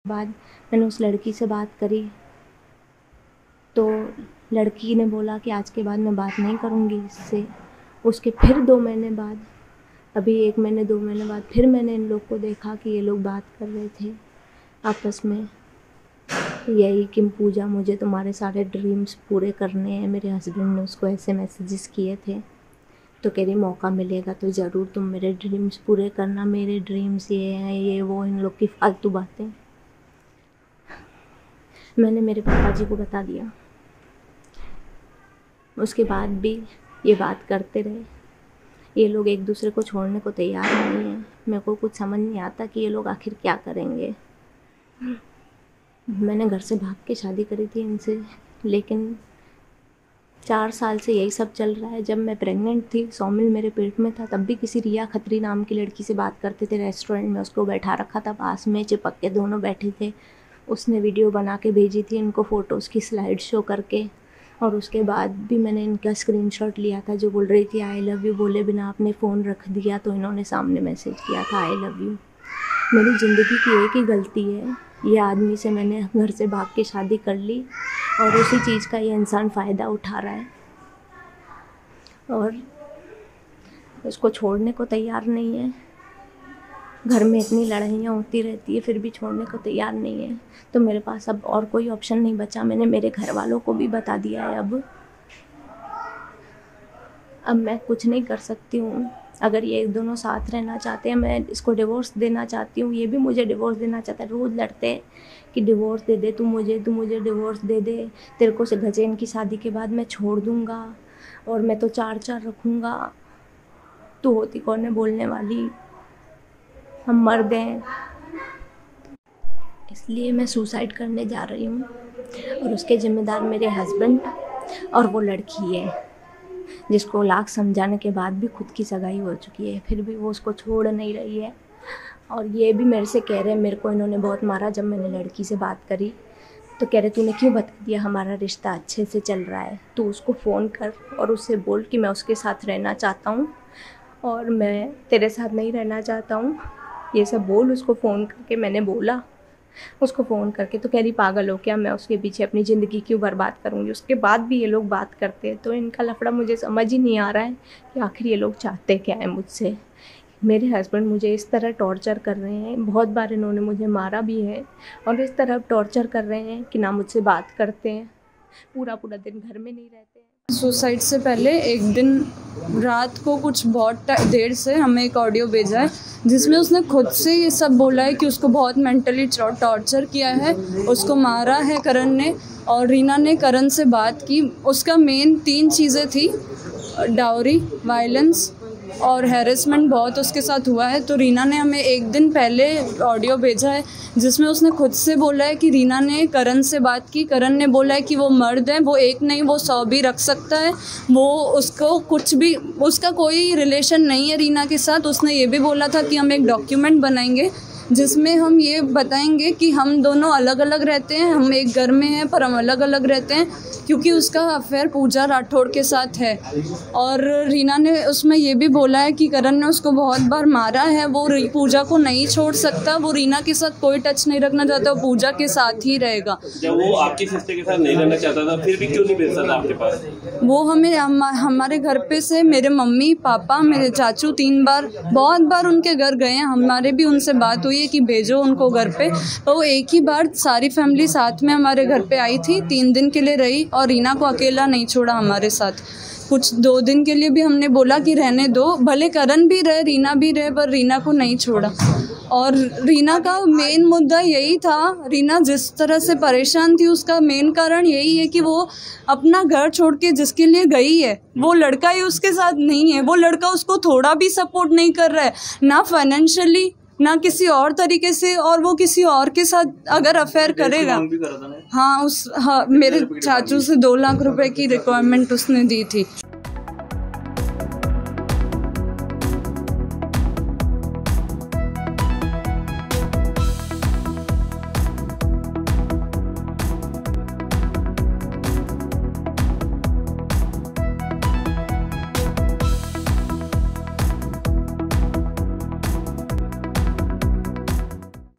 बाद मैंने उस लड़की से बात करी तो लड़की ने बोला कि आज के बाद मैं बात नहीं करूँगी इससे। उसके फिर 2 महीने बाद, अभी 1 महीने 2 महीने बाद फिर मैंने इन लोग को देखा कि ये लोग बात कर रहे थे आपस में, यही कि पूजा मुझे तुम्हारे सारे ड्रीम्स पूरे करने हैं। मेरे हस्बैंड ने उसको ऐसे मैसेजेस किए थे। तो कह रही मौका मिलेगा तो ज़रूर तुम मेरे ड्रीम्स पूरे करना, मेरे ड्रीम्स ये हैं ये वो, इन लोग की फालतू बातें। मैंने मेरे पापा जी को बता दिया। उसके बाद भी ये बात करते रहे। ये लोग एक दूसरे को छोड़ने को तैयार नहीं हैं। मेरे को कुछ समझ नहीं आता कि ये लोग आखिर क्या करेंगे। मैंने घर से भाग के शादी करी थी इनसे, लेकिन 4 साल से यही सब चल रहा है। जब मैं प्रेग्नेंट थी, सौमिल मेरे पेट में था, तब भी किसी रिया खत्री नाम की लड़की से बात करते थे रेस्टोरेंट में। उसको बैठा रखा था पास में, चिपक के दोनों बैठे थे। उसने वीडियो बना के भेजी थी इनको, फ़ोटोज़ की स्लाइड शो करके। और उसके बाद भी मैंने इनका स्क्रीनशॉट लिया था, जो बोल रही थी आई लव यू, बोले बिना आपने फ़ोन रख दिया। तो इन्होंने सामने मैसेज किया था आई लव यू। मेरी ज़िंदगी की एक ही गलती है, ये आदमी से मैंने घर से भाग के शादी कर ली और उसी चीज़ का ये इंसान फ़ायदा उठा रहा है और उसको छोड़ने को तैयार नहीं है। घर में इतनी लड़ाइयाँ होती रहती है फिर भी छोड़ने को तैयार नहीं है। तो मेरे पास अब और कोई ऑप्शन नहीं बचा। मैंने मेरे घर वालों को भी बता दिया है। अब मैं कुछ नहीं कर सकती हूँ। अगर ये दोनों साथ रहना चाहते हैं, मैं इसको डिवोर्स देना चाहती हूँ, ये भी मुझे डिवोर्स देना चाहता है। रोज़ लड़ते हैं कि डिवोर्स दे दे तू मुझे डिवोर्स दे दे, तेरे को गजेन की शादी के बाद मैं छोड़ दूँगा और मैं तो 4 रखूँगा। तू होती कौन है बोलने वाली, हम मर्द हैं। इसलिए मैं सुसाइड करने जा रही हूँ और उसके ज़िम्मेदार मेरे हस्बैंड और वो लड़की है जिसको लाख समझाने के बाद भी खुद की सगाई हो चुकी है, फिर भी वो उसको छोड़ नहीं रही है। और ये भी मेरे से कह रहे हैं, मेरे को इन्होंने बहुत मारा जब मैंने लड़की से बात करी तो कह रहे तूने क्यों बता दिया, हमारा रिश्ता अच्छे से चल रहा है, तू उसको फ़ोन कर और उससे बोल कि मैं उसके साथ रहना चाहता हूँ और मैं तेरे साथ नहीं रहना चाहता हूँ। ये सब बोल उसको फ़ोन करके। मैंने बोला उसको फ़ोन करके तो कह रही पागल हो क्या, मैं उसके पीछे अपनी ज़िंदगी क्यों बर्बाद करूँगी। उसके बाद भी ये लोग बात करते हैं। तो इनका लफड़ा मुझे समझ ही नहीं आ रहा है कि आखिर ये लोग चाहते क्या है मुझसे। मेरे हस्बैंड मुझे इस तरह टॉर्चर कर रहे हैं, बहुत बार इन्होंने मुझे मारा भी है और इस तरह टॉर्चर कर रहे हैं कि ना मुझसे बात करते हैं, पूरा दिन घर में नहीं रहते हैं। सुसाइड से पहले एक दिन रात को कुछ बहुत देर से हमें एक ऑडियो भेजा है जिसमें उसने खुद से ये सब बोला है कि उसको बहुत मेंटली टॉर्चर किया है, उसको मारा है करण ने। और रीना ने करण से बात की। उसका मेन 3 चीज़ें थी, डाउरी, वायलेंस और हैरेसमेंट बहुत उसके साथ हुआ है। तो रीना ने हमें एक दिन पहले ऑडियो भेजा है जिसमें उसने खुद से बोला है कि रीना ने करण से बात की। करण ने बोला है कि वो मर्द है, वो एक नहीं वो 100 भी रख सकता है, वो उसको कुछ भी, उसका कोई रिलेशन नहीं है रीना के साथ। उसने ये भी बोला था कि हम एक डॉक्यूमेंट बनाएंगे जिसमें हम ये बताएंगे कि हम दोनों अलग अलग रहते हैं, हम एक घर में हैं पर हम अलग अलग रहते हैं, क्योंकि उसका अफेयर पूजा राठौड़ के साथ है। और रीना ने उसमें ये भी बोला है कि करण ने उसको बहुत बार मारा है, वो पूजा को नहीं छोड़ सकता, वो रीना के साथ कोई टच नहीं रखना चाहता, वो पूजा के साथ ही रहेगा। जब वो आपकी सिस्टर के साथ नहीं रहना चाहता था फिर भी क्यों नहीं भेजता था आपके पास? वो हमें हमारे घर पे से मेरे मम्मी पापा मेरे चाचू 3 बार बहुत बार उनके घर गए हैं, हमारे भी उनसे बात हुई है कि भेजो उनको घर पे। तो वो एक ही बार सारी फैमिली साथ में हमारे घर पे आई थी, 3 दिन के लिए रही और रीना को अकेला नहीं छोड़ा हमारे साथ। कुछ 2 दिन के लिए भी हमने बोला कि रहने दो, भले करण भी रहे रीना भी रहे, पर रीना को नहीं छोड़ा। और रीना का मेन मुद्दा यही था, रीना जिस तरह से परेशान थी उसका मेन कारण यही है कि वो अपना घर छोड़ के जिसके लिए गई है वो लड़का ही उसके साथ नहीं है, वो लड़का उसको थोड़ा भी सपोर्ट नहीं कर रहा है, ना फाइनेंशियली ना किसी और तरीके से। और वो किसी और के साथ अगर अफेयर करेगा, हाँ मेरे चाचू से 2 लाख रुपए की रिक्वायरमेंट उसने दी थी।